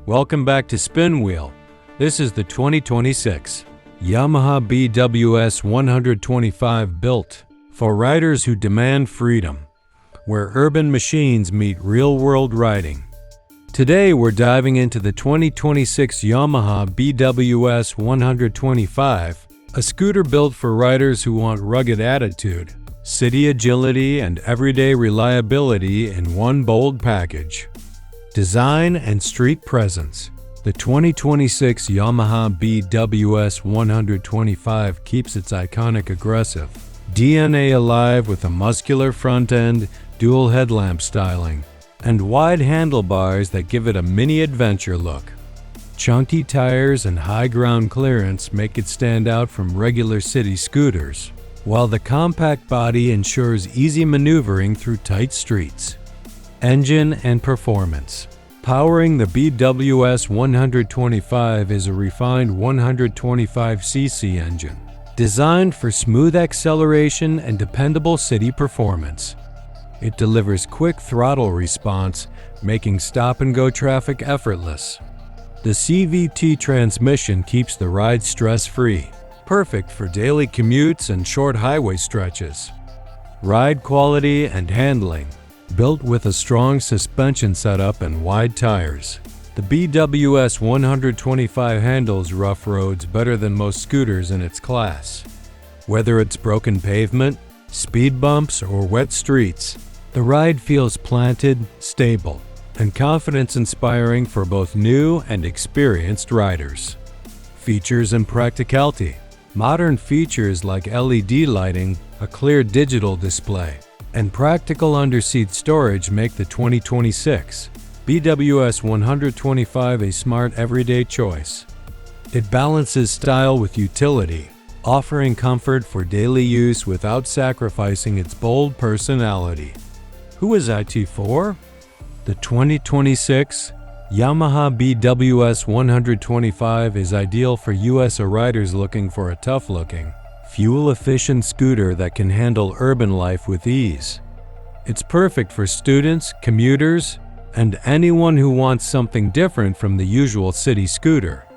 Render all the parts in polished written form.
Welcome back to Spin Wheel. This is the 2026 Yamaha BWS 125 built for riders who demand freedom, where urban machines meet real-world riding. Today we're diving into the 2026 Yamaha BWS 125, a scooter built for riders who want rugged attitude, city agility, and everyday reliability in one bold package. Design and street presence. The 2026 Yamaha BWS 125 keeps its iconic aggressive DNA alive with a muscular front end, dual headlamp styling, and wide handlebars that give it a mini-adventure look. Chunky tires and high ground clearance make it stand out from regular city scooters, while the compact body ensures easy maneuvering through tight streets. Engine and performance. Powering the BWS 125 is a refined 125cc engine, designed for smooth acceleration and dependable city performance. It delivers quick throttle response, making stop-and-go traffic effortless. The CVT transmission keeps the ride stress-free, perfect for daily commutes and short highway stretches. Ride quality and handling. Built with a strong suspension setup and wide tires, the BWS 125 handles rough roads better than most scooters in its class. Whether it's broken pavement, speed bumps, or wet streets, the ride feels planted, stable, and confidence-inspiring for both new and experienced riders. Features and practicality. Modern features like LED lighting, a clear digital display, and practical underseat storage make the 2026 BWS 125 a smart everyday choice. It balances style with utility, offering comfort for daily use without sacrificing its bold personality. Who is IT for? The 2026 Yamaha BWS 125 is ideal for US riders looking for a tough-looking, fuel-efficient scooter that can handle urban life with ease. It's perfect for students, commuters, and anyone who wants something different from the usual city scooter.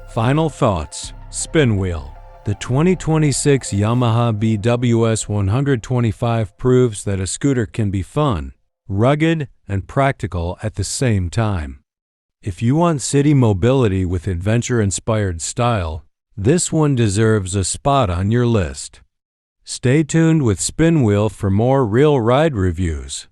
Final thoughts. Spin Wheel. The 2026 Yamaha BWS 125 proves that a scooter can be fun, rugged, and practical at the same time. If you want city mobility with adventure-inspired style, this one deserves a spot on your list. Stay tuned with Spin Wheel for more real ride reviews.